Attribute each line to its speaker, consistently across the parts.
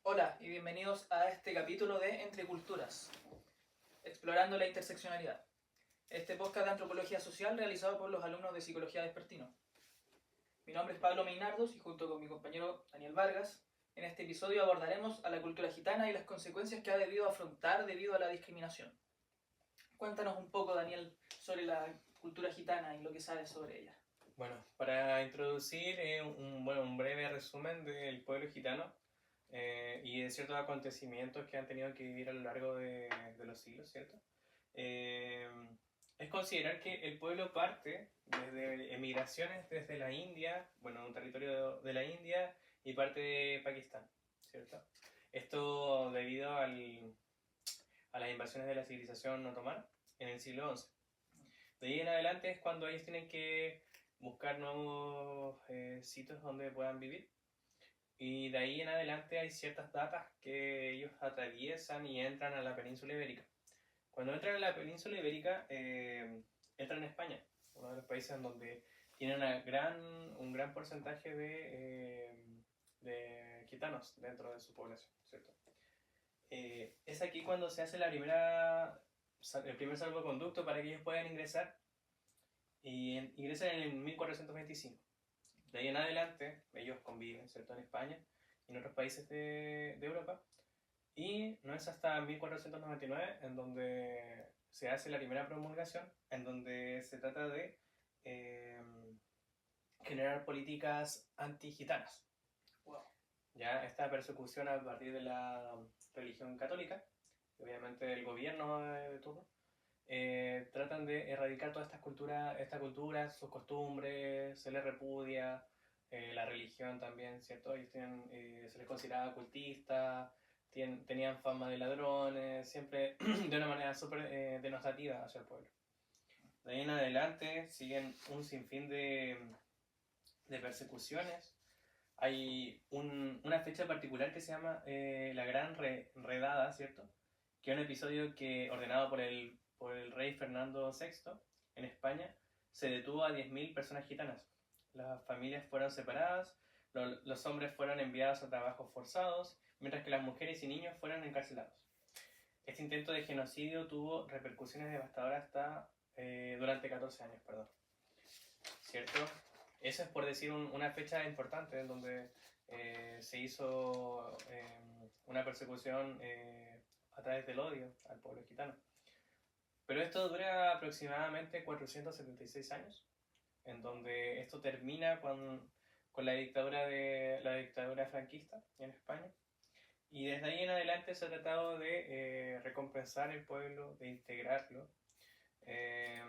Speaker 1: Hola y bienvenidos a este capítulo de Entre Culturas, explorando la interseccionalidad. Este podcast de antropología social realizado por los alumnos de Psicología Despertino. Mi nombre es Pablo Meinardos y junto con mi compañero Daniel Vargas, en este episodio abordaremos a la cultura gitana y las consecuencias que ha debido afrontar debido a la discriminación. Cuéntanos un poco, Daniel, sobre la cultura gitana y lo que sabes sobre ella.
Speaker 2: Bueno, para introducir un breve resumen del pueblo gitano y de ciertos acontecimientos que han tenido que vivir a lo largo de los siglos, ¿cierto? Eh, es considerar que el pueblo parte desde emigraciones desde la India, bueno, un territorio de la India y parte de Pakistán, ¿cierto? Esto debido a las invasiones de la civilización otomana en el siglo XI. De ahí en adelante es cuando ellos tienen que buscar nuevos sitios donde puedan vivir. Y de ahí en adelante hay ciertas datas que ellos atraviesan y entran a la península ibérica. Cuando entran a la península ibérica, entran en España, uno de los países en donde tienen un gran porcentaje de gitanos dentro de su población, ¿cierto? Es aquí cuando se hace el primer salvoconducto para que ellos puedan ingresar y ingresan en el 1425. De ahí en adelante, ellos conviven, ¿cierto?, en España y en otros países de Europa. Y no es hasta 1499 en donde se hace la primera promulgación, en donde se trata de eh, generar políticas anti-gitanas.
Speaker 1: Wow.
Speaker 2: Ya esta persecución a partir de la religión católica, obviamente el gobierno de turno, tratan de erradicar todas esta cultura, sus costumbres, se les repudia, la religión también, ¿cierto? Ellos se les consideraba cultistas, tenían fama de ladrones, siempre de una manera súper denostativa hacia el pueblo. De ahí en adelante siguen un sinfín de persecuciones. Hay una fecha particular que se llama la Gran Redada, ¿cierto? Que es un episodio que, ordenado por el rey Fernando VI en España, se detuvo a 10.000 personas gitanas. Las familias fueron separadas, los hombres fueron enviados a trabajos forzados, mientras que las mujeres y niños fueron encarcelados. Este intento de genocidio tuvo repercusiones devastadoras durante 14 años, perdón. ¿Cierto? Eso es por decir una fecha importante en donde se hizo una persecución a través del odio al pueblo gitano. Pero esto dura aproximadamente 476 años, en donde esto termina con la dictadura franquista en España. Y desde ahí en adelante se ha tratado de recompensar el pueblo, de integrarlo. Eh,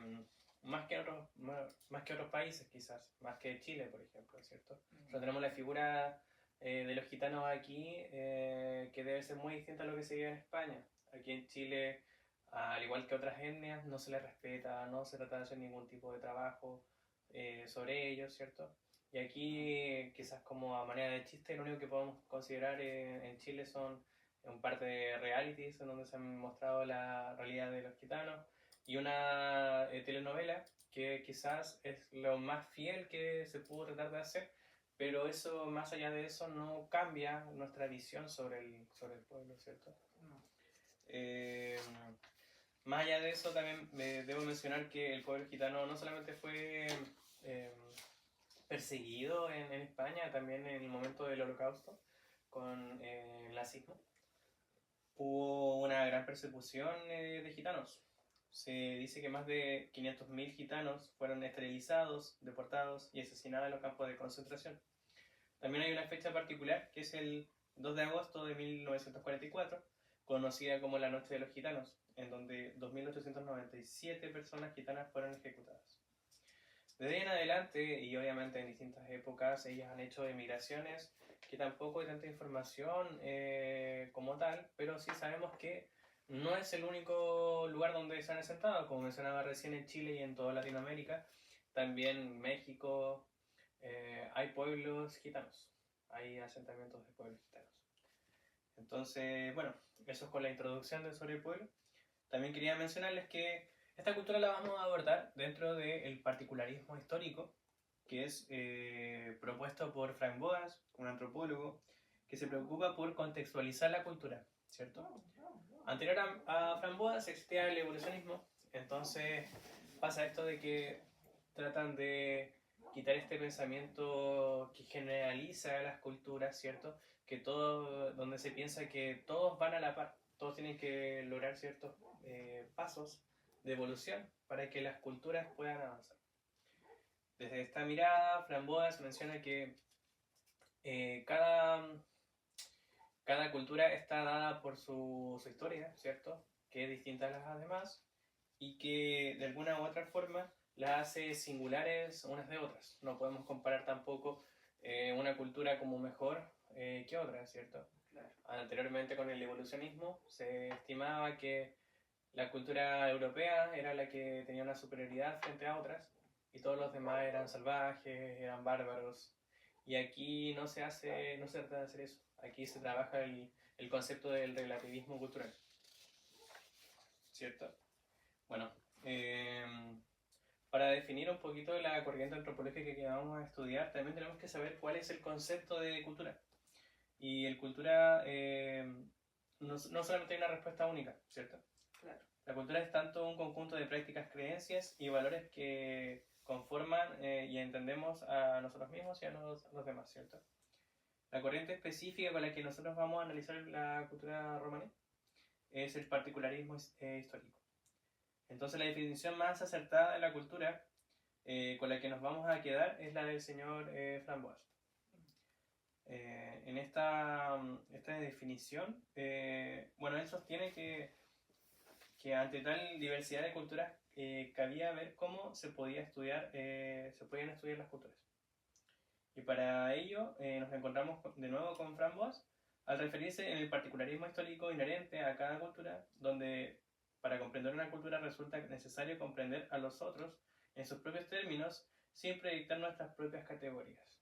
Speaker 2: más que otros países quizás, más que Chile, por ejemplo, ¿cierto? O sea, tenemos la figura de los gitanos aquí que debe ser muy distinta a lo que se vive en España. Aquí en Chile, al igual que otras etnias, no se les respeta, no se trata de hacer ningún tipo de trabajo sobre ellos, ¿cierto? Y aquí, quizás como a manera de chiste, lo único que podemos considerar en Chile son un par de realities en donde se han mostrado la realidad de los gitanos y una telenovela que quizás es lo más fiel que se pudo tratar de hacer, pero eso, más allá de eso, no cambia nuestra visión sobre el pueblo, ¿cierto?
Speaker 1: No.
Speaker 2: Más allá de eso, también debo mencionar que el pueblo gitano no solamente fue eh, perseguido en España, también en el momento del Holocausto, con el nazismo, hubo una gran persecución de gitanos. Se dice que más de 500.000 gitanos fueron esterilizados, deportados y asesinados en los campos de concentración. También hay una fecha particular que es el 2 de agosto de 1944, conocida como la Noche de los Gitanos, en donde 2.897 personas gitanas fueron ejecutadas. Desde ahí en adelante, y obviamente en distintas épocas, ellas han hecho emigraciones que tampoco hay tanta información como tal, pero sí sabemos que no es el único lugar donde se han asentado, como mencionaba recién, en Chile y en toda Latinoamérica, también en México hay pueblos gitanos, hay asentamientos de pueblos gitanos. Entonces, bueno, eso es con la introducción sobre el pueblo. También quería mencionarles que esta cultura la vamos a abordar dentro del particularismo histórico, que es propuesto por Frank Boas, un antropólogo, que se preocupa por contextualizar la cultura, ¿cierto? Anterior a Framboas existía el evolucionismo, entonces pasa esto de que tratan de quitar este pensamiento que generaliza las culturas, ¿cierto? Que todo, donde se piensa que todos van a la par, todos tienen que lograr ciertos pasos de evolución para que las culturas puedan avanzar. Desde esta mirada, Framboas menciona que cada cultura está dada por su historia, ¿cierto? Que es distinta a las demás y que de alguna u otra forma las hace singulares unas de otras. No podemos comparar tampoco una cultura como mejor que otra, ¿cierto?
Speaker 1: Claro.
Speaker 2: Anteriormente con el evolucionismo se estimaba que la cultura europea era la que tenía una superioridad frente a otras y todos los demás eran salvajes, eran bárbaros. Y aquí no se trata de hacer eso. Aquí se trabaja el concepto del relativismo cultural. ¿Cierto? Bueno, para definir un poquito la corriente antropológica que vamos a estudiar, también tenemos que saber cuál es el concepto de cultura. Y el cultura no solamente hay una respuesta única, ¿cierto?
Speaker 1: Claro.
Speaker 2: La cultura es tanto un conjunto de prácticas, creencias y valores que conforman y entendemos a nosotros mismos y a los demás, ¿cierto? La corriente específica con la que nosotros vamos a analizar la cultura romaní es el particularismo histórico. Entonces la definición más acertada de la cultura con la que nos vamos a quedar es la del señor Framboas. En esta definición, bueno, él sostiene que ante tal diversidad de culturas cabía ver cómo se podían estudiar las culturas. Y para ello nos encontramos de nuevo con Framboas al referirse en el particularismo histórico inherente a cada cultura, donde para comprender una cultura resulta necesario comprender a los otros en sus propios términos sin proyectar nuestras propias categorías.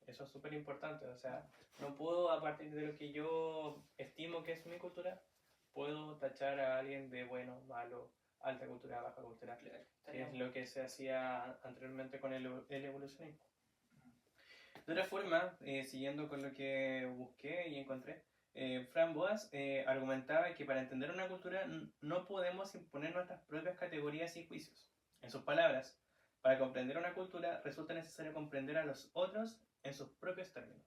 Speaker 2: Eso es súper importante, o sea, no puedo a partir de lo que yo estimo que es mi cultura, puedo tachar a alguien de bueno, malo, alta cultura, baja cultura, que es lo que se hacía anteriormente con el evolucionismo. De otra forma, siguiendo con lo que busqué y encontré, Framboas argumentaba que para entender una cultura no podemos imponer nuestras propias categorías y juicios. En sus palabras, para comprender una cultura resulta necesario comprender a los otros en sus propios términos.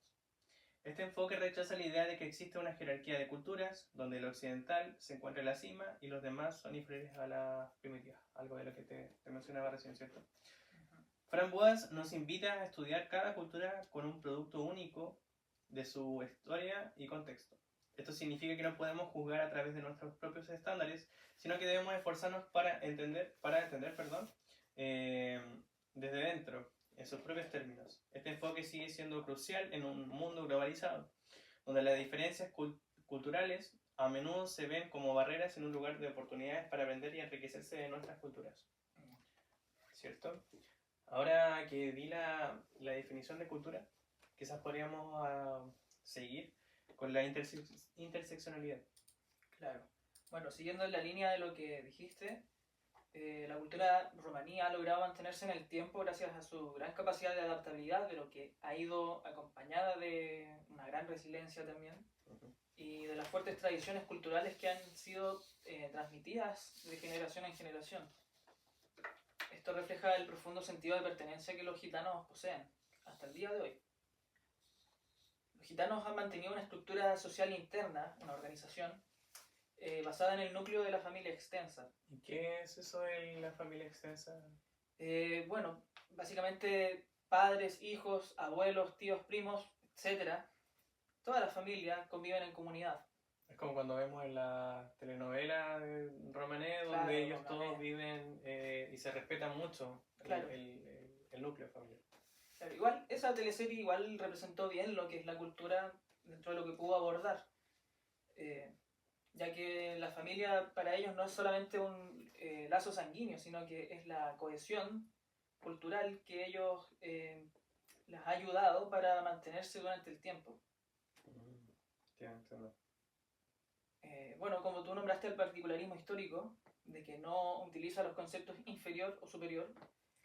Speaker 2: Este enfoque rechaza la idea de que existe una jerarquía de culturas donde el occidental se encuentra en la cima y los demás son inferiores a la primitiva, algo de lo que te mencionaba recién, ¿cierto? Framboas nos invita a estudiar cada cultura con un producto único de su historia y contexto. Esto significa que no podemos juzgar a través de nuestros propios estándares, sino que debemos esforzarnos para entender, desde dentro, en sus propios términos. Este enfoque sigue siendo crucial en un mundo globalizado, donde las diferencias culturales a menudo se ven como barreras en un lugar de oportunidades para aprender y enriquecerse de nuestras culturas. ¿Cierto? Ahora que di la definición de cultura, quizás podríamos seguir con la interseccionalidad.
Speaker 1: Claro. Bueno, siguiendo en la línea de lo que dijiste, la cultura romaní ha logrado mantenerse en el tiempo gracias a su gran capacidad de adaptabilidad, pero que ha ido acompañada de una gran resiliencia también, y de las fuertes tradiciones culturales que han sido transmitidas de generación en generación. Esto refleja el profundo sentido de pertenencia que los gitanos poseen hasta el día de hoy. Los gitanos han mantenido una estructura social interna, una organización, basada en el núcleo de la familia extensa.
Speaker 2: ¿Y qué es eso de la familia extensa?
Speaker 1: Bueno, básicamente padres, hijos, abuelos, tíos, primos, etc. Toda la familia conviven en comunidad.
Speaker 2: Es como cuando vemos en la telenovela de Romané, donde
Speaker 1: Claro,
Speaker 2: ellos
Speaker 1: Romané.
Speaker 2: todos viven y se respetan mucho
Speaker 1: Claro.
Speaker 2: el núcleo familiar.
Speaker 1: Claro, igual, esa teleserie igual representó bien lo que es la cultura dentro de lo que pudo abordar. Ya que la familia para ellos no es solamente un lazo sanguíneo, sino que es la cohesión cultural que ellos les ha ayudado para mantenerse durante el tiempo.
Speaker 2: Entiendo.
Speaker 1: Bueno, como tú nombraste el particularismo histórico, de que no utiliza los conceptos inferior o superior,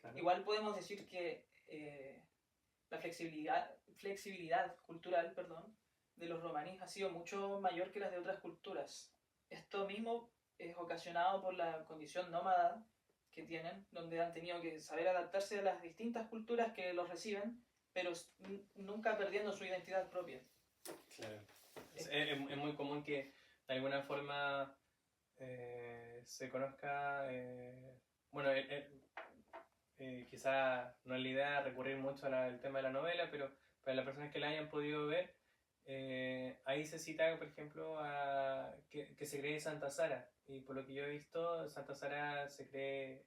Speaker 1: claro. Igual podemos decir que la flexibilidad cultural, de los romaníes ha sido mucho mayor que las de otras culturas. Esto mismo es ocasionado por la condición nómada que tienen, donde han tenido que saber adaptarse a las distintas culturas que los reciben, pero nunca perdiendo su identidad propia.
Speaker 2: Claro. Es muy común que de alguna forma se conozca, bueno, quizá no es la idea recurrir mucho al tema de la novela, pero para las personas que la hayan podido ver, ahí se cita, por ejemplo, que se cree Santa Sara, y por lo que yo he visto, Santa Sara se cree,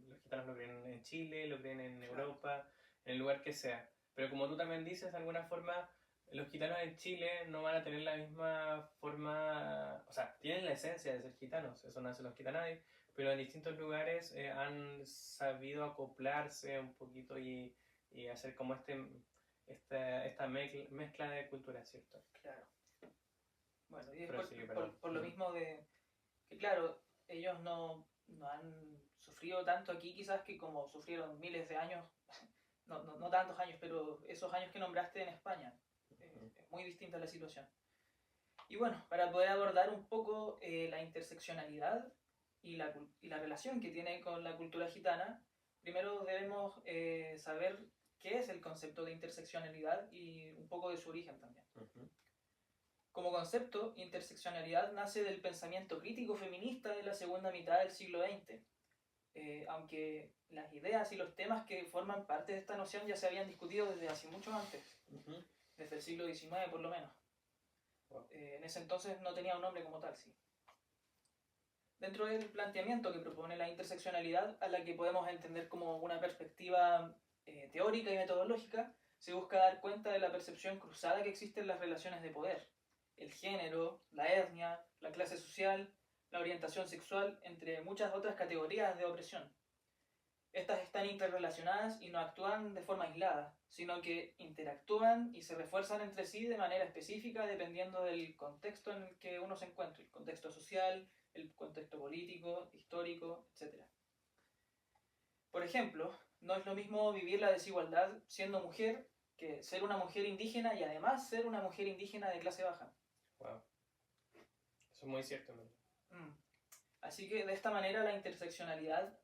Speaker 2: los gitanos lo creen en Chile, lo creen en Europa, en el lugar que sea. Pero como tú también dices, de alguna forma, los gitanos en Chile no van a tener la misma forma, o sea, tienen la esencia de ser gitanos, eso nace los gitanades, pero en distintos lugares han sabido acoplarse un poquito y hacer como esta mezcla de culturas, ¿cierto?
Speaker 1: Claro. Bueno, y es
Speaker 2: Pero sí, perdón.
Speaker 1: por lo mismo de que, claro, ellos no han sufrido tanto aquí quizás que como sufrieron miles de años, no tantos años, pero esos años que nombraste en España. Es muy distinta la situación. Y bueno, para poder abordar un poco la interseccionalidad y la relación que tiene con la cultura gitana, primero debemos saber qué es el concepto de interseccionalidad y un poco de su origen también. Como concepto, interseccionalidad nace del pensamiento crítico feminista de la segunda mitad del siglo XX, aunque las ideas y los temas que forman parte de esta noción ya se habían discutido desde hace mucho antes, desde el siglo XIX por lo menos. En ese entonces no tenía un nombre como tal, sí. Dentro del planteamiento que propone la interseccionalidad, a la que podemos entender como una perspectiva teórica y metodológica, se busca dar cuenta de la percepción cruzada que existe en las relaciones de poder, el género, la etnia, la clase social, la orientación sexual, entre muchas otras categorías de opresión. Estas están interrelacionadas y no actúan de forma aislada, sino que interactúan y se refuerzan entre sí de manera específica dependiendo del contexto en el que uno se encuentre, el contexto social, el contexto político, histórico, etc. Por ejemplo, no es lo mismo vivir la desigualdad siendo mujer que ser una mujer indígena y además ser una mujer indígena de clase baja.
Speaker 2: Wow. Eso es muy cierto, ¿no?
Speaker 1: Así que de esta manera la interseccionalidad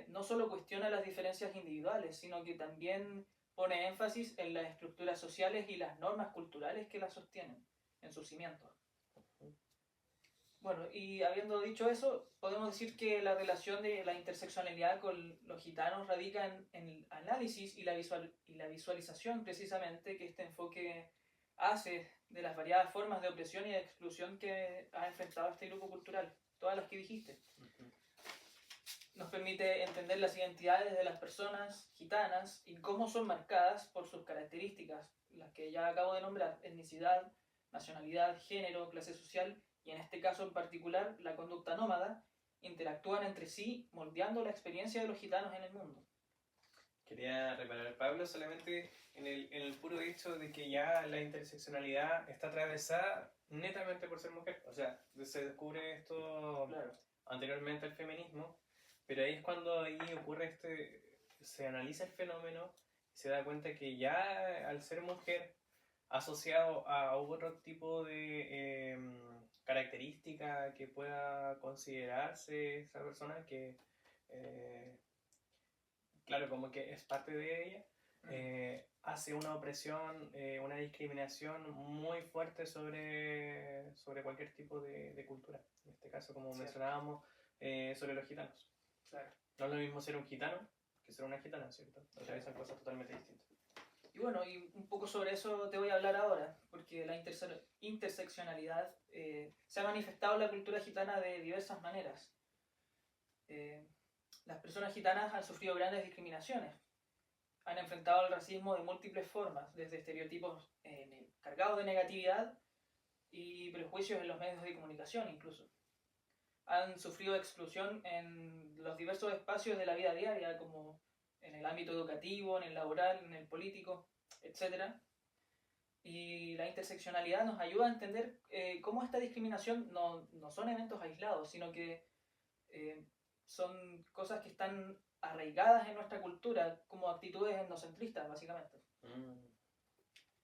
Speaker 1: no solo cuestiona las diferencias individuales, sino que también pone énfasis en las estructuras sociales y las normas culturales que las sostienen, en sus cimientos. Bueno, y habiendo dicho eso, podemos decir que la relación de la interseccionalidad con los gitanos radica en el análisis y la visualización precisamente que este enfoque hace de las variadas formas de opresión y de exclusión que ha enfrentado este grupo cultural, todas las que dijiste. Nos permite entender las identidades de las personas gitanas y cómo son marcadas por sus características, las que ya acabo de nombrar: etnicidad, nacionalidad, género, clase social, y en este caso en particular la conducta nómada, interactúan entre sí moldeando la experiencia de los gitanos en el mundo.
Speaker 2: Quería reparar, Pablo, solamente en el puro hecho de que ya la interseccionalidad está atravesada netamente por ser mujer. O sea, se descubre esto anteriormente al feminismo, pero ahí es cuando ahí ocurre se analiza el fenómeno y se da cuenta que ya al ser mujer, asociado a otro tipo de característica que pueda considerarse esa persona que, claro, como que es parte de ella, hace una opresión, una discriminación muy fuerte sobre cualquier tipo de cultura. En este caso, como mencionábamos, sobre los gitanos.
Speaker 1: Claro.
Speaker 2: No es lo mismo ser un gitano que ser una gitana, ¿cierto? O sea, son cosas totalmente distintas.
Speaker 1: Y bueno, y un poco sobre eso te voy a hablar ahora, porque la interseccionalidad se ha manifestado en la cultura gitana de diversas maneras. Las personas gitanas han sufrido grandes discriminaciones, han enfrentado el racismo de múltiples formas, desde estereotipos cargados de negatividad y prejuicios en los medios de comunicación incluso. Han sufrido exclusión en los diversos espacios de la vida diaria, como en el ámbito educativo, en el laboral, en el político, etc. Y la interseccionalidad nos ayuda a entender cómo esta discriminación no son eventos aislados, sino que son cosas que están arraigadas en nuestra cultura como actitudes etnocentristas, básicamente.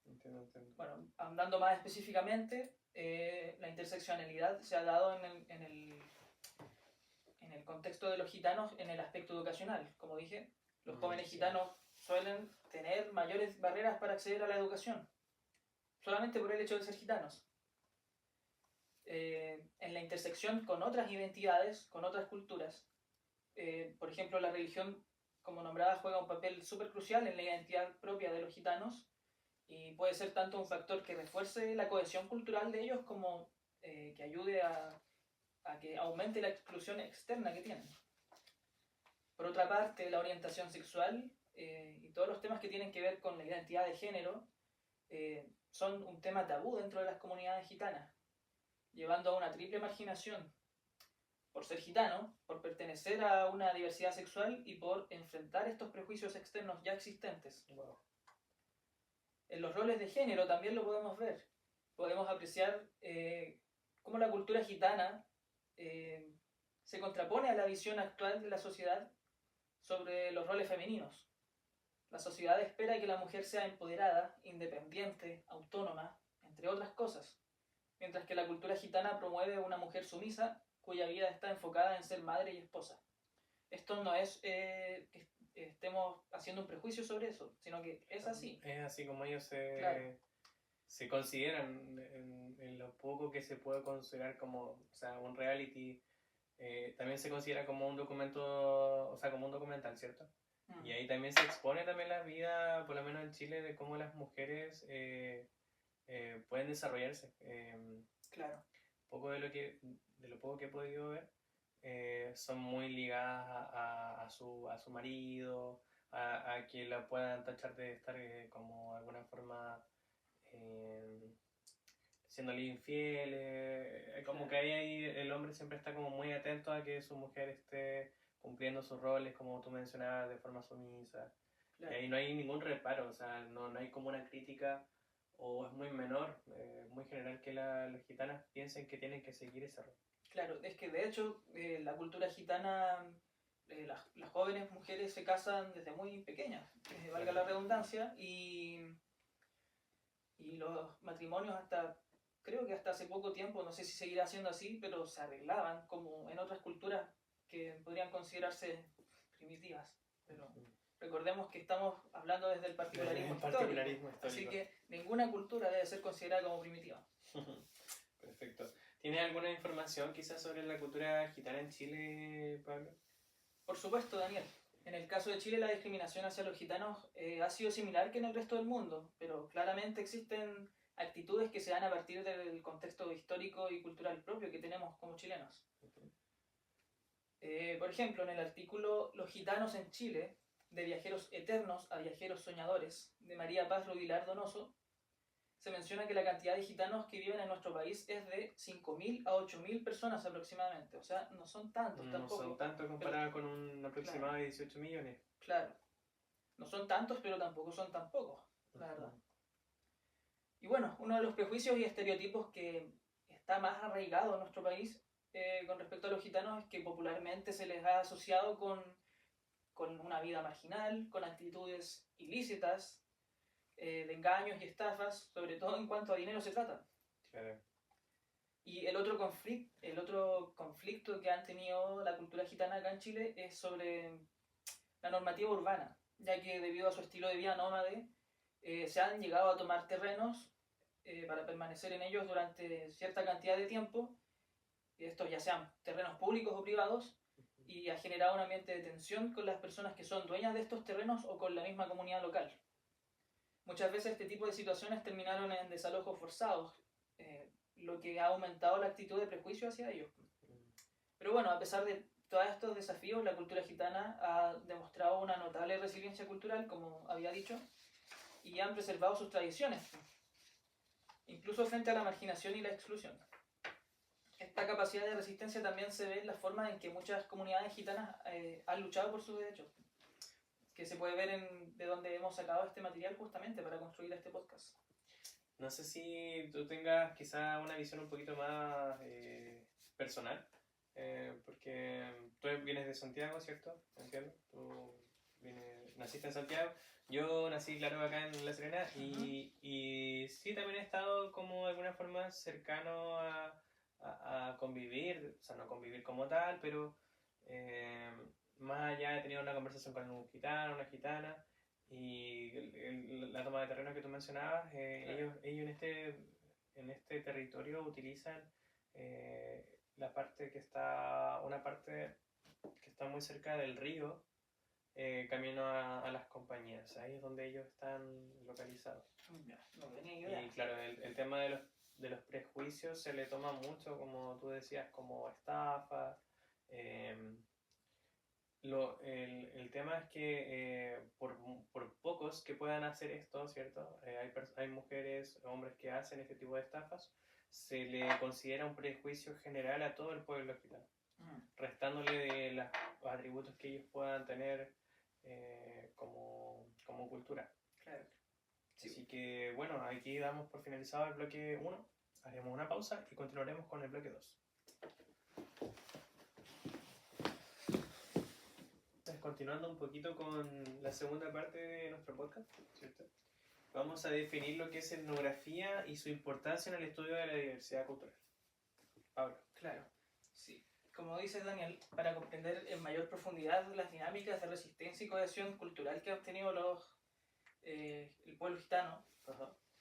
Speaker 2: Entiendo.
Speaker 1: Bueno, andando más específicamente, la interseccionalidad se ha dado en el contexto de los gitanos en el aspecto educacional. Como dije, los jóvenes
Speaker 2: Sí.
Speaker 1: gitanos suelen tener mayores barreras para acceder a la educación, solamente por el hecho de ser gitanos. En la intersección con otras identidades, con otras culturas, por ejemplo, la religión, como nombrada, juega un papel súper crucial en la identidad propia de los gitanos y puede ser tanto un factor que refuerce la cohesión cultural de ellos como que ayude a que aumente la exclusión externa que tienen. Por otra parte, la orientación sexual y todos los temas que tienen que ver con la identidad de género son un tema tabú dentro de las comunidades gitanas, llevando a una triple marginación: por ser gitano, por pertenecer a una diversidad sexual y por enfrentar estos prejuicios externos ya existentes.
Speaker 2: Wow.
Speaker 1: En los roles de género también lo podemos ver. Podemos apreciar cómo la cultura gitana se contrapone a la visión actual de la sociedad sobre los roles femeninos. La sociedad espera que la mujer sea empoderada, independiente, autónoma, entre otras cosas, mientras que la cultura gitana promueve una mujer sumisa cuya vida está enfocada en ser madre y esposa. Esto no es que estemos haciendo un prejuicio sobre eso, sino que es así.
Speaker 2: Es así como ellos
Speaker 1: Claro.
Speaker 2: se consideran en lo poco que se puede considerar como, o sea, un reality. También se considera como un documento, o sea, como un documental, ¿cierto? Y ahí también se expone también la vida, por lo menos en Chile, de cómo las mujeres pueden desarrollarse.
Speaker 1: Claro.
Speaker 2: Poco de lo poco que he podido ver, son muy ligadas a su marido, a que la puedan tachar de estar como de alguna forma siéndole infiel, como que ahí el hombre siempre está como muy atento a que su mujer esté cumpliendo sus roles, como tú mencionabas, de forma sumisa.
Speaker 1: Claro.
Speaker 2: Y ahí no hay ningún reparo, o sea, no hay como una crítica, o es muy menor, muy general que los gitanas piensen que tienen que seguir ese rol.
Speaker 1: Claro, es que de hecho la cultura gitana, las jóvenes mujeres se casan desde muy pequeñas, valga la redundancia, y los matrimonios creo que hasta hace poco tiempo, no sé si seguirá siendo así, pero se arreglaban como en otras culturas que podrían considerarse primitivas. Pero recordemos que estamos hablando desde el particularismo, histórico, así que ninguna cultura debe ser considerada como primitiva.
Speaker 2: Perfecto. ¿Tienes alguna información quizás sobre la cultura gitana en Chile, Pablo?
Speaker 1: Por supuesto, Daniel. En el caso de Chile, la discriminación hacia los gitanos ha sido similar que en el resto del mundo, pero claramente existen actitudes que se dan a partir del contexto histórico y cultural propio que tenemos como chilenos. Por ejemplo, en el artículo Los gitanos en Chile, de viajeros eternos a viajeros soñadores, de María Paz Rubilar Donoso, se menciona que la cantidad de gitanos que viven en nuestro país es de 5.000 a 8.000 personas aproximadamente. O sea, no son tantos tampoco.
Speaker 2: No son tantos comparado con un aproximado de 18 millones.
Speaker 1: Claro. No son tantos, pero tampoco son tan pocos, la verdad. Y bueno, uno de los prejuicios y estereotipos que está más arraigado en nuestro país con respecto a los gitanos es que popularmente se les ha asociado con una vida marginal, con actitudes ilícitas, de engaños y estafas, sobre todo en cuanto a dinero se trata.
Speaker 2: Claro.
Speaker 1: Y el otro conflicto que han tenido la cultura gitana acá en Chile es sobre la normativa urbana, ya que debido a su estilo de vida nómade, se han llegado a tomar terrenos para permanecer en ellos durante cierta cantidad de tiempo, estos ya sean terrenos públicos o privados, y ha generado un ambiente de tensión con las personas que son dueñas de estos terrenos o con la misma comunidad local. Muchas veces este tipo de situaciones terminaron en desalojos forzados, lo que ha aumentado la actitud de prejuicio hacia ellos. Pero bueno, a pesar de todos estos desafíos, la cultura gitana ha demostrado una notable resiliencia cultural, como había dicho, y han preservado sus tradiciones, incluso frente a la marginación y la exclusión. Esta capacidad de resistencia también se ve en la forma en que muchas comunidades gitanas han luchado por sus derechos, que se puede ver de donde hemos sacado este material justamente para construir este podcast.
Speaker 2: No sé si tú tengas quizá una visión un poquito más personal, porque tú vienes de Santiago, ¿cierto? ¿Entiendo? Tú naciste en Santiago. Yo nací, claro, acá en La Serena y sí, también he estado como de alguna forma cercano a convivir, o sea, no convivir como tal, pero más allá he tenido una conversación con un gitano, una gitana, y la toma de terreno que tú mencionabas, ellos en este territorio utilizan una parte que está muy cerca del río, camino a las compañías. Ahí es donde ellos están localizados.
Speaker 1: No tenía idea.
Speaker 2: Y claro, el tema de los prejuicios se le toma mucho, como tú decías, como estafa. El tema es que por pocos que puedan hacer esto, ¿cierto? Hay mujeres, hombres que hacen este tipo de estafas, se le considera un prejuicio general a todo el pueblo gitano, restándole de los atributos que ellos puedan tener como cultura.
Speaker 1: Claro. Sí.
Speaker 2: Así que bueno, aquí damos por finalizado el bloque 1, haremos una pausa y continuaremos con el bloque 2. Continuando un poquito con la segunda parte de nuestro podcast, ¿cierto? Vamos a definir lo que es etnografía y su importancia en el estudio de la diversidad cultural. Pablo.
Speaker 1: Claro, sí. Como dice Daniel, para comprender en mayor profundidad las dinámicas de resistencia y cohesión cultural que han obtenido el pueblo gitano,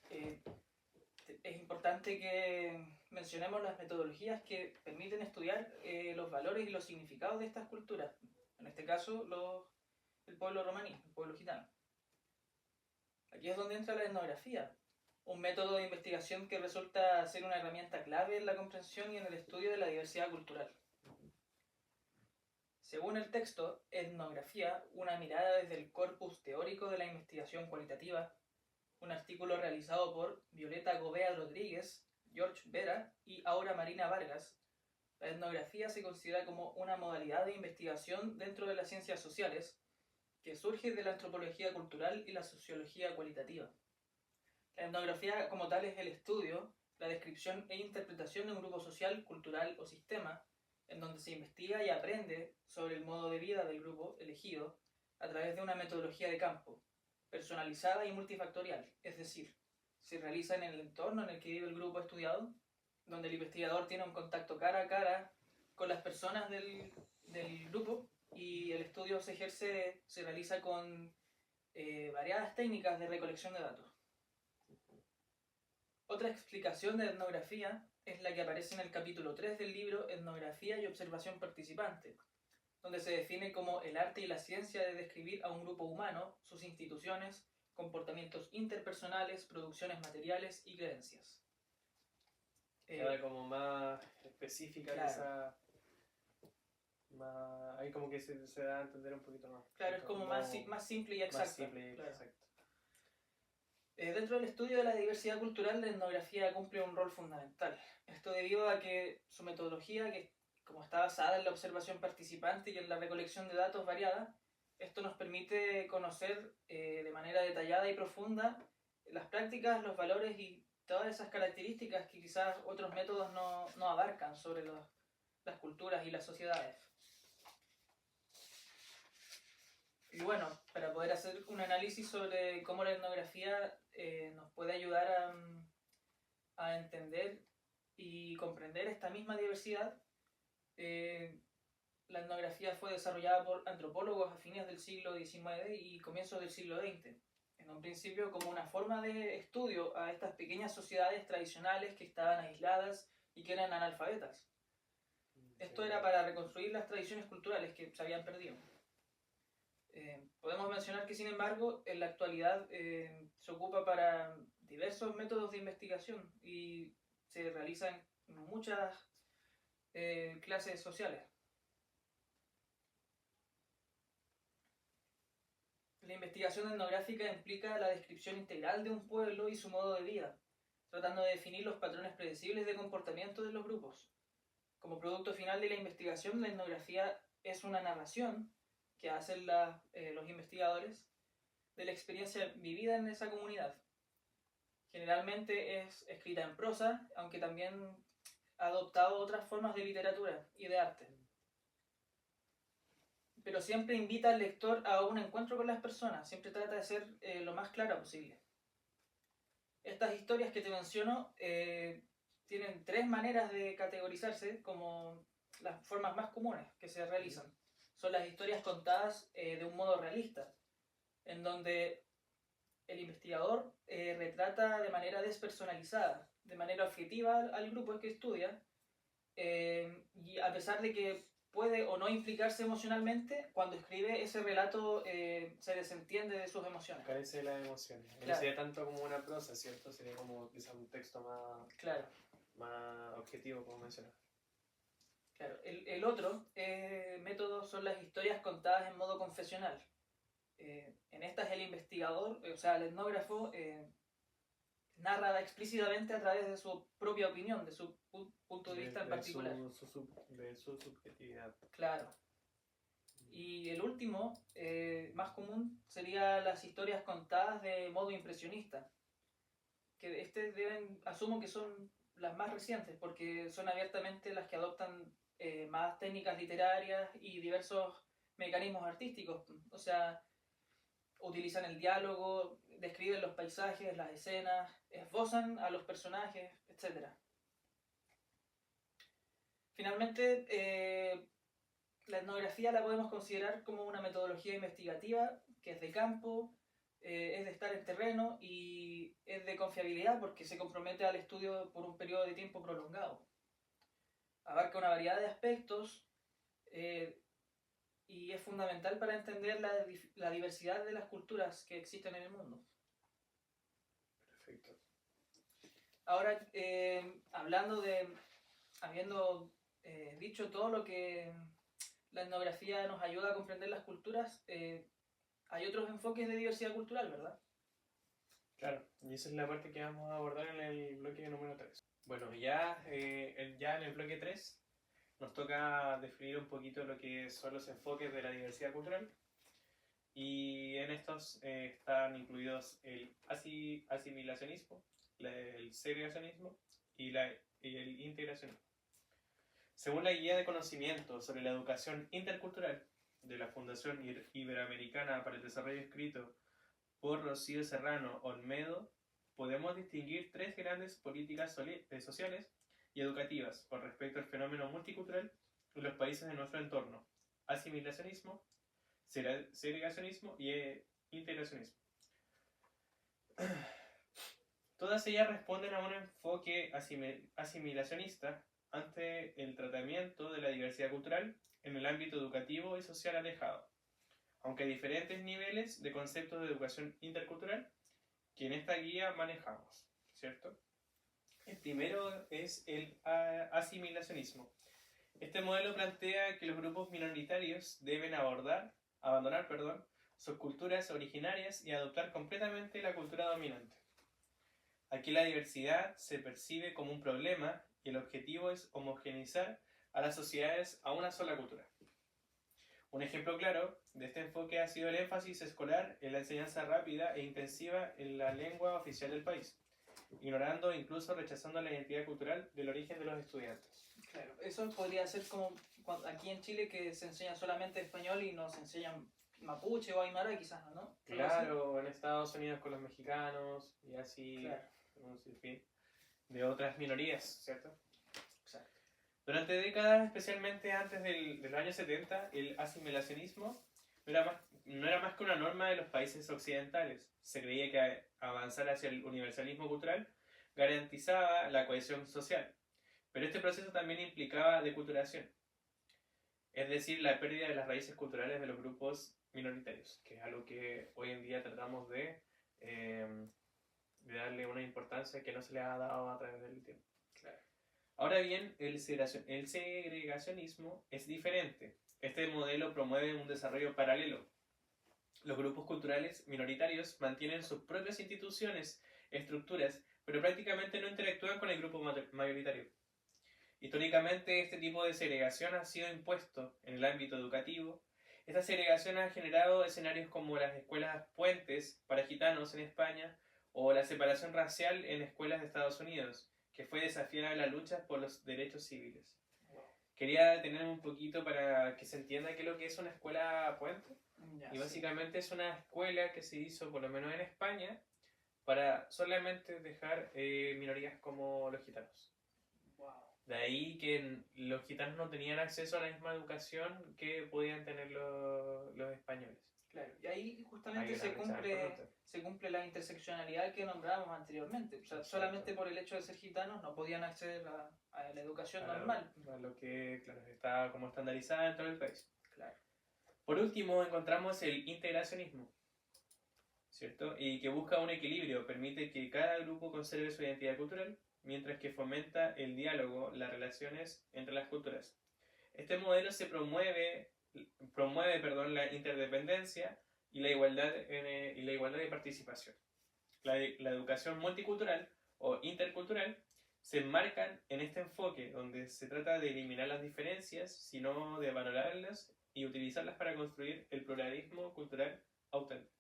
Speaker 1: es importante que mencionemos las metodologías que permiten estudiar los valores y los significados de estas culturas. En este caso, el pueblo romaní, el pueblo gitano. Aquí es donde entra la etnografía, un método de investigación que resulta ser una herramienta clave en la comprensión y en el estudio de la diversidad cultural. Según el texto, etnografía, una mirada desde el corpus teórico de la investigación cualitativa, un artículo realizado por Violeta Gobea Rodríguez, George Vera y Aura Marina Vargas. La etnografía se considera como una modalidad de investigación dentro de las ciencias sociales que surge de la antropología cultural y la sociología cualitativa. La etnografía como tal es el estudio, la descripción e interpretación de un grupo social, cultural o sistema, en donde se investiga y aprende sobre el modo de vida del grupo elegido a través de una metodología de campo, personalizada y multifactorial, es decir, se realiza en el entorno en el que vive el grupo estudiado, donde el investigador tiene un contacto cara a cara con las personas del grupo y el estudio se realiza con variadas técnicas de recolección de datos. Otra explicación de etnografía es la que aparece en el capítulo 3 del libro Etnografía y Observación Participante, donde se define como el arte y la ciencia de describir a un grupo humano, sus instituciones, comportamientos interpersonales, producciones materiales y creencias.
Speaker 2: Queda como más específica, claro. Esa... ahí como que se da a entender un poquito más.
Speaker 1: Claro, es como más simple y exacto.
Speaker 2: Más simple y
Speaker 1: claro.
Speaker 2: exacto.
Speaker 1: Dentro del estudio de la diversidad cultural, la etnografía cumple un rol fundamental. Esto debido a que su metodología, que como está basada en la observación participante y en la recolección de datos variada, esto nos permite conocer de manera detallada y profunda las prácticas, los valores y todas esas características que quizás otros métodos no abarcan sobre las culturas y las sociedades. Y bueno, para poder hacer un análisis sobre cómo la etnografía nos puede ayudar a entender y comprender esta misma diversidad, la etnografía fue desarrollada por antropólogos a fines del siglo XIX y comienzos del siglo XX. En un principio como una forma de estudio a estas pequeñas sociedades tradicionales que estaban aisladas y que eran analfabetas. Esto era para reconstruir las tradiciones culturales que se habían perdido. Podemos mencionar que, sin embargo, en la actualidad se ocupa para diversos métodos de investigación y se realizan muchas clases sociales. La investigación etnográfica implica la descripción integral de un pueblo y su modo de vida, tratando de definir los patrones predecibles de comportamiento de los grupos. Como producto final de la investigación, la etnografía es una narración que hacen los investigadores de la experiencia vivida en esa comunidad. Generalmente es escrita en prosa, aunque también ha adoptado otras formas de literatura y de arte. pero siempre invita al lector a un encuentro con las personas, siempre trata de ser lo más clara posible. Estas historias que te menciono tienen tres maneras de categorizarse como las formas más comunes que se realizan. Son las historias contadas de un modo realista, en donde el investigador retrata de manera despersonalizada, de manera objetiva al grupo que estudia, y a pesar de que puede o no implicarse emocionalmente, cuando escribe ese relato se desentiende de sus emociones.
Speaker 2: Carece de las emociones. No
Speaker 1: Claro.
Speaker 2: sería tanto como una prosa, ¿cierto? Sería como quizá un texto más,
Speaker 1: Claro.
Speaker 2: más objetivo, como mencionas.
Speaker 1: Claro. El otro método son las historias contadas en modo confesional. En estas el investigador, o sea, el etnógrafo, narra explícitamente a través de su propia opinión, de su punto de vista en particular.
Speaker 2: De su subjetividad.
Speaker 1: Claro. Y el último, más común, sería las historias contadas de modo impresionista. Que asumo que son las más recientes, porque son abiertamente las que adoptan más técnicas literarias y diversos mecanismos artísticos. O sea, utilizan el diálogo, describen los paisajes, las escenas, esbozan a los personajes, etc. Finalmente, la etnografía la podemos considerar como una metodología investigativa que es de campo, es de estar en terreno y es de confiabilidad porque se compromete al estudio por un periodo de tiempo prolongado. Abarca una variedad de aspectos y es fundamental para entender la diversidad de las culturas que existen en el mundo.
Speaker 2: Perfecto.
Speaker 1: Ahora, habiendo dicho todo lo que la etnografía nos ayuda a comprender las culturas, hay otros enfoques de diversidad cultural, ¿verdad?
Speaker 2: Claro, y esa es la parte que vamos a abordar en el bloque número 3. Bueno, ya en el bloque 3 nos toca definir un poquito lo que son los enfoques de la diversidad cultural. Y en estos están incluidos el asimilacionismo, el segregacionismo y el integracionismo. Según la Guía de Conocimiento sobre la Educación Intercultural de la Fundación Iberoamericana para el Desarrollo, escrito por Rocío Serrano Olmedo, podemos distinguir tres grandes políticas sociales y educativas con respecto al fenómeno multicultural en los países de nuestro entorno: asimilacionismo, segregacionismo y integracionismo. Todas ellas responden a un enfoque asimilacionista ante el tratamiento de la diversidad cultural en el ámbito educativo y social alejado, aunque hay diferentes niveles de conceptos de educación intercultural que en esta guía manejamos, ¿cierto? El primero es el asimilacionismo. Este modelo plantea que los grupos minoritarios deben abandonar sus culturas originarias y adoptar completamente la cultura dominante. Aquí la diversidad se percibe como un problema y el objetivo es homogeneizar a las sociedades a una sola cultura. Un ejemplo claro de este enfoque ha sido el énfasis escolar en la enseñanza rápida e intensiva en la lengua oficial del país, ignorando e incluso rechazando la identidad cultural del origen de los estudiantes.
Speaker 1: Claro, eso podría ser como aquí en Chile, que se enseña solamente español y no se enseñan mapuche o aymara, quizás, ¿no?
Speaker 2: Claro, en Estados Unidos con los mexicanos y así,
Speaker 1: claro,
Speaker 2: un sinfín de otras minorías, ¿cierto?
Speaker 1: Exacto.
Speaker 2: Durante décadas, especialmente antes de los años 70, el asimilacionismo no era más que una norma de los países occidentales. Se creía que avanzar hacia el universalismo cultural garantizaba la cohesión social, pero este proceso también implicaba deculturación, es decir, la pérdida de las raíces culturales de los grupos minoritarios, que es algo que hoy en día tratamos de darle una importancia que no se le ha dado a través del tiempo.
Speaker 1: Claro.
Speaker 2: Ahora bien, el segregacionismo es diferente. Este modelo promueve un desarrollo paralelo. Los grupos culturales minoritarios mantienen sus propias instituciones, estructuras, pero prácticamente no interactúan con el grupo mayoritario. Históricamente, este tipo de segregación ha sido impuesto en el ámbito educativo. Esta segregación ha generado escenarios como las escuelas puentes para gitanos en España o la separación racial en escuelas de Estados Unidos, que fue desafiada en la lucha por los derechos civiles. quería detenerme un poquito para que se entienda qué es lo que es una escuela puente.
Speaker 1: Ya,
Speaker 2: Y básicamente es una escuela que se hizo, por lo menos en España, para solamente dejar minorías como los gitanos.
Speaker 1: Wow.
Speaker 2: De ahí que los gitanos no tenían acceso a la misma educación que podían tener los españoles.
Speaker 1: Claro, y ahí justamente
Speaker 2: Hay una brecha importante.
Speaker 1: se cumple la interseccionalidad que nombrábamos anteriormente. O sea,
Speaker 2: Exacto.
Speaker 1: solamente por el hecho de ser gitanos no podían acceder a la educación normal.
Speaker 2: A lo que, claro, está como estandarizada dentro del país.
Speaker 1: Claro.
Speaker 2: Por último, encontramos el integracionismo, ¿cierto? Y que busca un equilibrio, permite que cada grupo conserve su identidad cultural, mientras que fomenta el diálogo, las relaciones entre las culturas. Este modelo promueve la interdependencia y la igualdad de participación. La educación multicultural o intercultural se enmarcan en este enfoque donde se trata de eliminar las diferencias, sino de valorarlas y utilizarlas para construir el pluralismo cultural auténtico.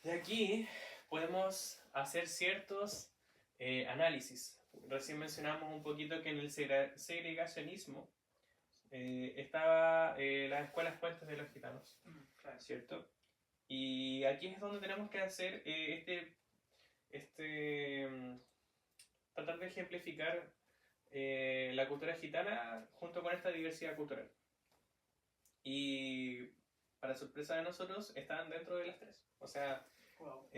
Speaker 2: De aquí podemos hacer ciertos análisis. Recién mencionamos un poquito que en el segregacionismo estaba las escuelas puentes de los gitanos,
Speaker 1: Claro.
Speaker 2: ¿cierto? Y aquí es donde tenemos que hacer tratar de ejemplificar la cultura gitana junto con esta diversidad cultural. Y para sorpresa de nosotros, están dentro de las tres. O sea,
Speaker 1: wow.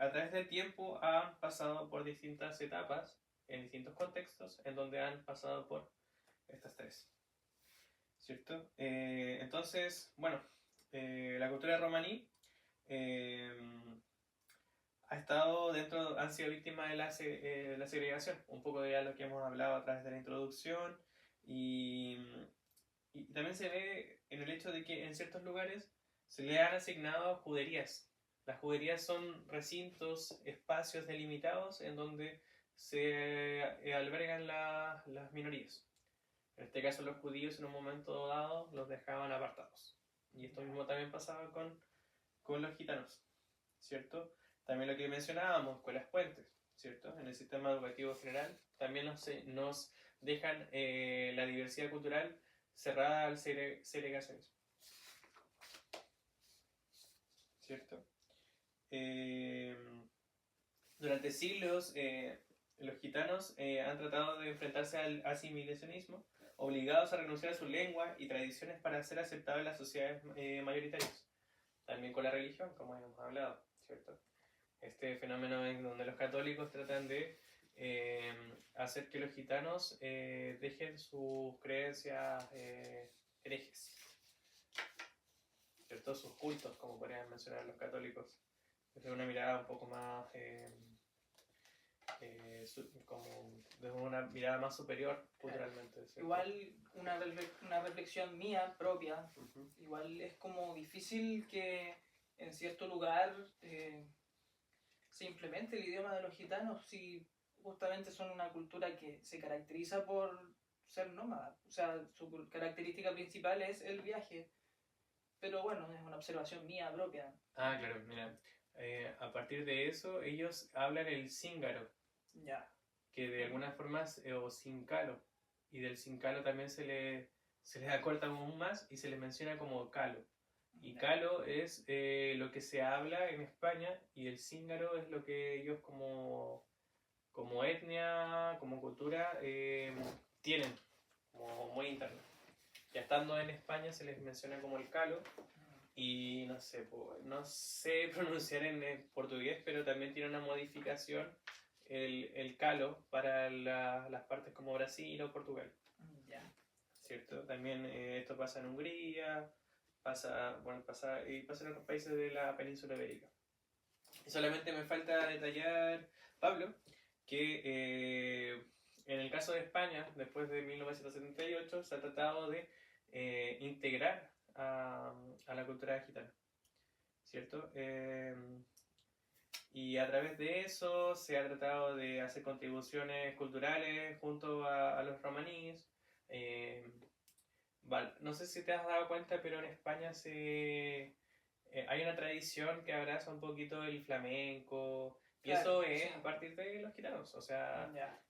Speaker 2: A través del tiempo han pasado por distintas etapas, en distintos contextos, en donde han pasado por estas tres. ¿Cierto? Entonces, bueno, la cultura romaní han sido víctimas de la segregación, un poco de lo que hemos hablado a través de la introducción, y también se ve en el hecho de que en ciertos lugares se le han asignado juderías. Las juderías son recintos, espacios delimitados en donde se albergan las minorías. En este caso los judíos en un momento dado los dejaban apartados. Y esto mismo también pasaba con los gitanos, ¿cierto? También lo que mencionábamos, escuelas puentes, ¿cierto? En el sistema educativo general también nos dejan la diversidad cultural cerrada al segregacionismo, ¿cierto? Durante siglos los gitanos han tratado de enfrentarse al asimilacionismo, obligados a renunciar a su lengua y tradiciones para ser aceptados en las sociedades mayoritarias. También con la religión, como hemos hablado, ¿cierto? Este fenómeno en donde los católicos tratan de hacer que los gitanos dejen sus creencias herejes, ¿cierto? Sus cultos, como podrían mencionar los católicos, desde una mirada un poco más como desde una mirada más superior culturalmente, ¿cierto?
Speaker 1: Igual una reflexión mía propia, igual es como difícil que en cierto lugar se implemente el idioma de los gitanos si justamente son una cultura que se caracteriza por ser nómada. O sea, su característica principal es el viaje. Pero bueno, es una observación mía propia.
Speaker 2: Ah, claro, mira. A partir de eso, ellos hablan el cíngaro.
Speaker 1: Ya.
Speaker 2: Que de alguna forma, o cincalo. Y del cincalo también se le acorta aún más y se le menciona como calo. Y calo es lo que se habla en España y el cíngaro es lo que ellos como etnia, como cultura, tienen como muy interno. Ya estando en España se les menciona como el calo y no sé pronunciar en portugués, pero también tiene una modificación el calo para las partes como Brasil o Portugal.
Speaker 1: Ya.
Speaker 2: ¿Cierto? También esto pasa en Hungría, pasa en otros países de la península ibérica. Y solamente me falta detallar, Pablo, que en el caso de España, después de 1978, se ha tratado de integrar a la cultura gitana, ¿cierto? Y a través de eso se ha tratado de hacer contribuciones culturales junto a los romaníes. No sé si te has dado cuenta, pero en España hay una tradición que abraza un poquito el flamenco Y eso
Speaker 1: Claro,
Speaker 2: es
Speaker 1: sí.
Speaker 2: a partir de los gitanos. O sea,
Speaker 1: Ya.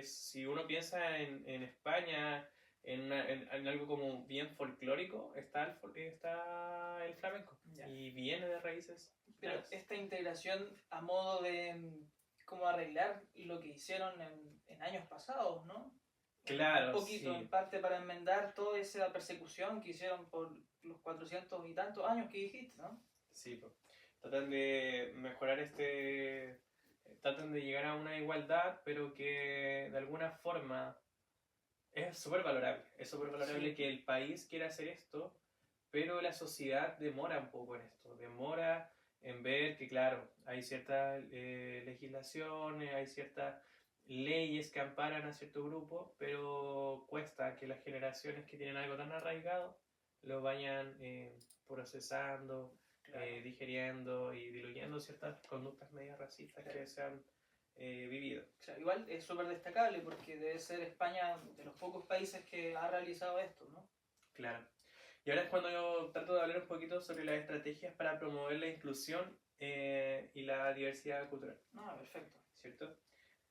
Speaker 2: si uno piensa en España, en algo como bien folclórico, está el flamenco.
Speaker 1: Ya.
Speaker 2: Y viene de raíces
Speaker 1: Pero
Speaker 2: gitanas.
Speaker 1: esta integración a modo de cómo arreglar lo que hicieron en años pasados, ¿no? Un
Speaker 2: Claro,
Speaker 1: poquito, en
Speaker 2: sí.
Speaker 1: parte, para enmendar toda esa persecución que hicieron por los 400 y tantos años que dijiste, ¿no?
Speaker 2: Sí, po. Tratan de mejorar tratan de llegar a una igualdad, pero que de alguna forma es súper valorable. Es súper valorable
Speaker 1: Sí.
Speaker 2: que el país quiera hacer esto, pero la sociedad demora un poco en esto. Demora en ver que, claro, hay ciertas legislaciones, hay ciertas leyes que amparan a cierto grupo, pero cuesta que las generaciones que tienen algo tan arraigado lo vayan procesando,
Speaker 1: Claro.
Speaker 2: digiriendo y diluyendo ciertas conductas medias racistas
Speaker 1: Claro.
Speaker 2: que se han vivido.
Speaker 1: O sea, igual es súper destacable porque debe ser España de los pocos países que ha realizado esto, ¿no?
Speaker 2: Claro. Y ahora es cuando yo trato de hablar un poquito sobre las estrategias para promover la inclusión y la diversidad cultural,
Speaker 1: Ah, perfecto.
Speaker 2: ¿cierto?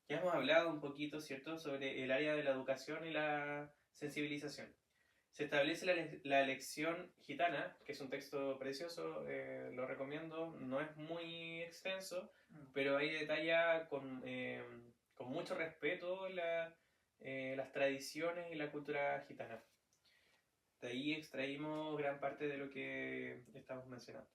Speaker 2: Ya hemos hablado un poquito, ¿cierto?, sobre el área de la educación y la sensibilización. Se establece la lección gitana, que es un texto precioso, lo recomiendo, no es muy extenso, pero ahí detalla con mucho respeto las tradiciones y la cultura gitana. De ahí extraímos gran parte de lo que estamos mencionando.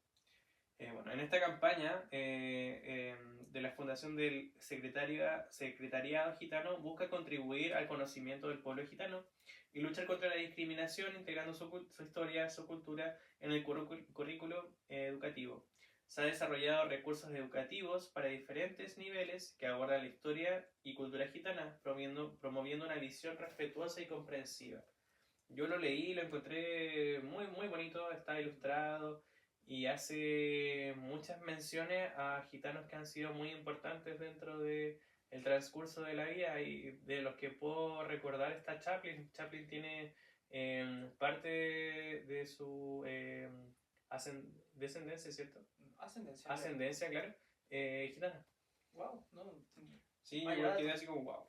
Speaker 2: Bueno, en esta campaña de la Fundación del Secretariado Gitano busca contribuir al conocimiento del pueblo gitano y luchar contra la discriminación integrando su historia, su cultura en el currículo educativo. Se han desarrollado recursos educativos para diferentes niveles que abordan la historia y cultura gitana, promoviendo una visión respetuosa y comprensiva. Yo lo leí, lo encontré muy, muy bonito, está ilustrado y hace muchas menciones a gitanos que han sido muy importantes dentro de el transcurso de la vida y de los que puedo recordar está Chaplin. Chaplin tiene parte de su descendencia, ¿cierto?
Speaker 1: Ascendencia.
Speaker 2: Ascendencia, claro, gitana.
Speaker 1: Wow, no.
Speaker 2: Sí, yo
Speaker 1: Vaya
Speaker 2: igual quedé
Speaker 1: dato.
Speaker 2: así como wow.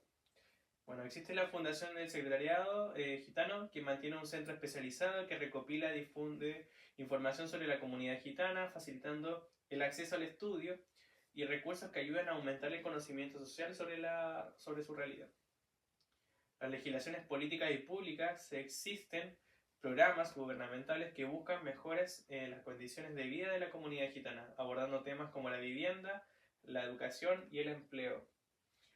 Speaker 2: Bueno, existe la Fundación del Secretariado Gitano, que mantiene un centro especializado que recopila y difunde información sobre la comunidad gitana, facilitando el acceso al estudio y recursos que ayudan a aumentar el conocimiento social sobre su realidad. Las legislaciones políticas y públicas existen programas gubernamentales que buscan mejoras en las condiciones de vida de la comunidad gitana, abordando temas como la vivienda, la educación y el empleo.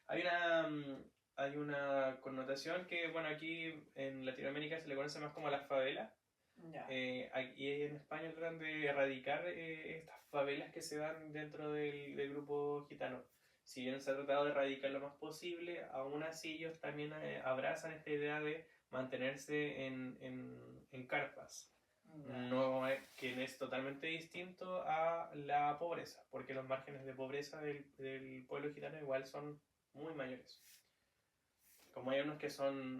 Speaker 2: Hay una connotación que, bueno, aquí en Latinoamérica se le conoce más como las favelas.
Speaker 1: Ya.
Speaker 2: Aquí en España tratan de erradicar estas favelas que se dan dentro del grupo gitano. Si bien se ha tratado de erradicar lo más posible, aún así ellos también abrazan esta idea de mantenerse en carpas.
Speaker 1: Ya.
Speaker 2: No que es totalmente distinto a la pobreza, porque los márgenes de pobreza del pueblo gitano igual son muy mayores. Como hay unos que son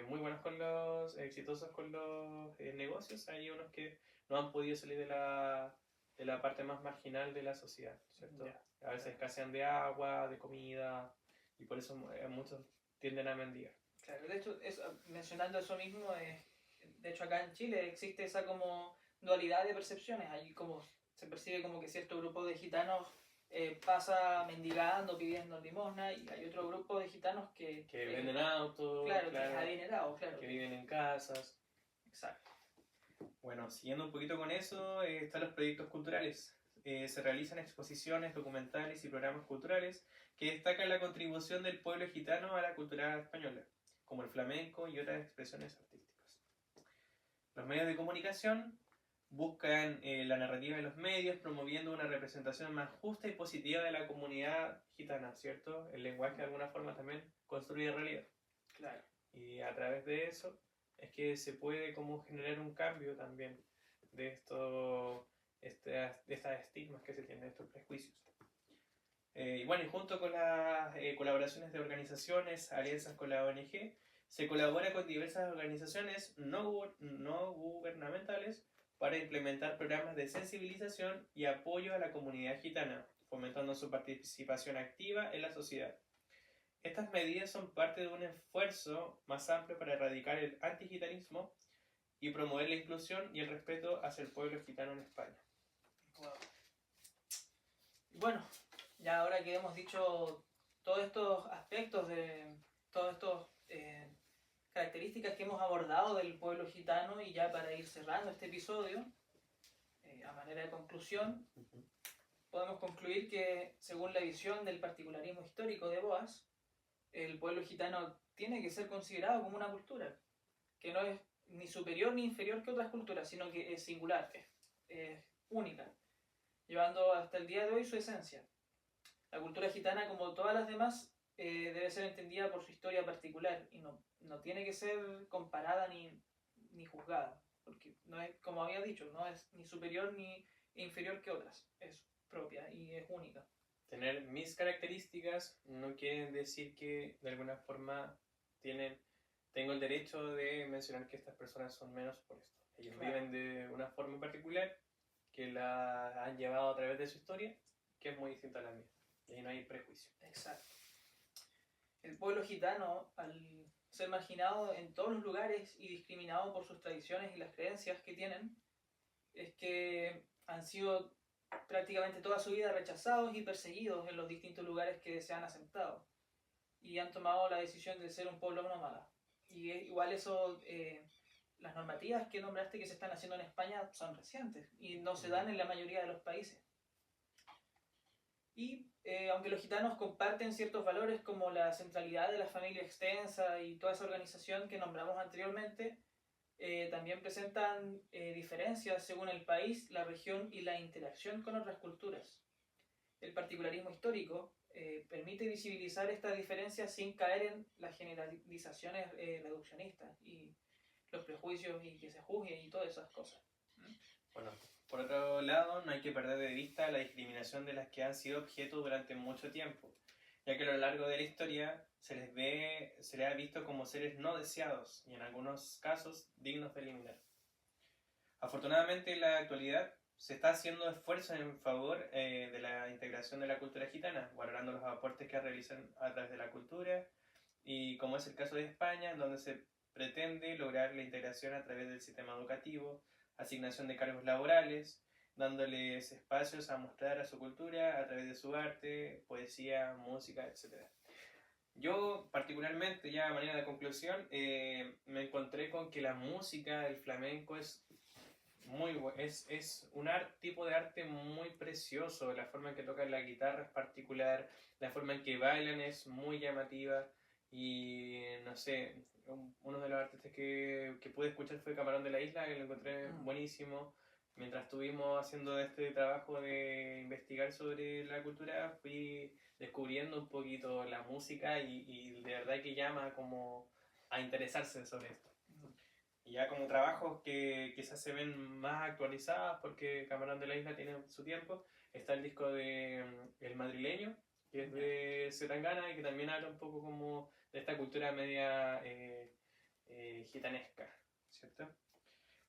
Speaker 2: muy buenos exitosos con los negocios, hay unos que no han podido salir de la parte más marginal de la sociedad, ¿cierto?
Speaker 1: Ya.
Speaker 2: A veces escasean de agua, de comida, y por eso muchos tienden a mendigar.
Speaker 1: Claro, de hecho, mencionando eso mismo, de hecho acá en Chile existe esa como dualidad de percepciones. Ahí como se percibe como que cierto grupo de gitanos pasa mendigando, pidiendo limosna, y hay otro grupo de gitanos que
Speaker 2: venden autos,
Speaker 1: claro, que es adinerado, claro.
Speaker 2: que viven en casas.
Speaker 1: Exacto.
Speaker 2: Bueno, siguiendo un poquito con eso, están los proyectos culturales. Se realizan exposiciones, documentales y programas culturales que destacan la contribución del pueblo gitano a la cultura española, como el flamenco y otras expresiones artísticas. Los medios de comunicación buscan la narrativa de los medios, promoviendo una representación más justa y positiva de la comunidad gitana, ¿cierto? El lenguaje de alguna forma también construye realidad.
Speaker 1: Claro.
Speaker 2: Y a través de eso es que se puede como generar un cambio también de estas estigmas que se tienen, de estos prejuicios. Y bueno, y junto con las colaboraciones de organizaciones, alianzas con la ONG, se colabora con diversas organizaciones no gubernamentales para implementar programas de sensibilización y apoyo a la comunidad gitana, fomentando su participación activa en la sociedad. Estas medidas son parte de un esfuerzo más amplio para erradicar el antigitanismo y promover la inclusión y el respeto hacia el pueblo gitano en España.
Speaker 1: Wow. Bueno, ya ahora que hemos dicho todos estos aspectos de todas estas características que hemos abordado del pueblo gitano, y ya para ir cerrando este episodio, a manera de conclusión, podemos concluir que, según la visión del particularismo histórico de Boas, el pueblo gitano tiene que ser considerado como una cultura, que no es ni superior ni inferior que otras culturas, sino que es singular, es única, llevando hasta el día de hoy su esencia. La cultura gitana, como todas las demás, debe ser entendida por su historia particular y no tiene que ser comparada ni juzgada, porque no es, como había dicho, no es ni superior ni inferior que otras, es propia y es única.
Speaker 2: Tener mis características no quiere decir que de alguna forma tengo el derecho de mencionar que estas personas son menos por esto. Ellos viven de una forma particular que la han llevado a través de su historia, que es muy distinta a la mía. Y ahí no hay prejuicio.
Speaker 1: Exacto. El pueblo gitano, al ser marginado en todos los lugares y discriminado por sus tradiciones y las creencias que tienen, es que han sido prácticamente toda su vida rechazados y perseguidos en los distintos lugares que se han asentado, y han tomado la decisión de ser un pueblo nómada. Y igual eso, las normativas que nombraste que se están haciendo en España son recientes y no se dan en la mayoría de los países. Y aunque los gitanos comparten ciertos valores como la centralidad de la familia extensa y toda esa organización que nombramos anteriormente, también presentan diferencias según el país, la región y la interacción con otras culturas. El particularismo histórico permite visibilizar estas diferencias sin caer en las generalizaciones reduccionistas y los prejuicios y que se juzgue y todas esas cosas.
Speaker 2: Bueno, por otro lado, no hay que perder de vista la discriminación de las que han sido objeto durante mucho tiempo, ya que a lo largo de la historia se les ha visto como seres no deseados y en algunos casos dignos de eliminar. Afortunadamente, en la actualidad se está haciendo esfuerzos en favor de la integración de la cultura gitana, valorando los aportes que realizan a través de la cultura, y como es el caso de España, donde se pretende lograr la integración a través del sistema educativo, asignación de cargos laborales, dándoles espacios a mostrar a su cultura a través de su arte, poesía, música, etc. Yo particularmente, ya a manera de conclusión, me encontré con que la música, el flamenco, es un tipo de arte muy precioso. La forma en que tocan la guitarra es particular, la forma en que bailan es muy llamativa, y no sé, uno de los artistas que pude escuchar fue Camarón de la Isla, que lo encontré buenísimo. Mientras estuvimos haciendo este trabajo de investigar sobre la cultura, fui descubriendo un poquito la música y de verdad que llama como a interesarse sobre esto. Y ya como trabajos que quizás se ven más actualizados, porque Camarón de la Isla tiene su tiempo, está el disco de El Madrileño, que es de Zetangana y que también habla un poco como de esta cultura media gitanesca, ¿cierto?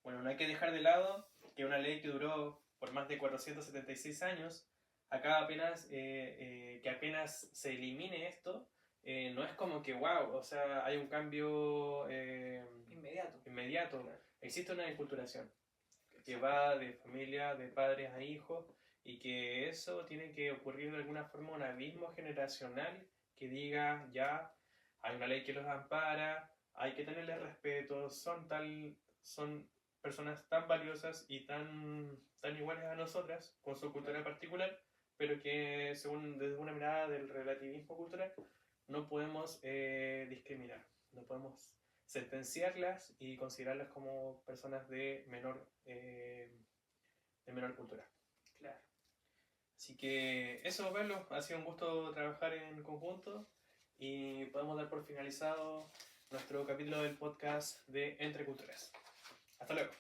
Speaker 2: Bueno, no hay que dejar de lado que una ley que duró por más de 476 años, que apenas se elimine esto, no es como que wow, o sea, hay un cambio inmediato. Claro. Existe una enculturación que va de familia, de padres a hijos, y que eso tiene que ocurrir de alguna forma, un abismo generacional que diga ya hay una ley que los ampara, hay que tenerles respeto, son personas tan valiosas y tan iguales a nosotras, con su cultura particular, pero que desde una mirada del relativismo cultural no podemos discriminar, no podemos sentenciarlas y considerarlas como personas de menor cultura.
Speaker 1: Claro.
Speaker 2: Así que eso, Carlos, ha sido un gusto trabajar en conjunto y podemos dar por finalizado nuestro capítulo del podcast de Entre Culturas. Hasta luego.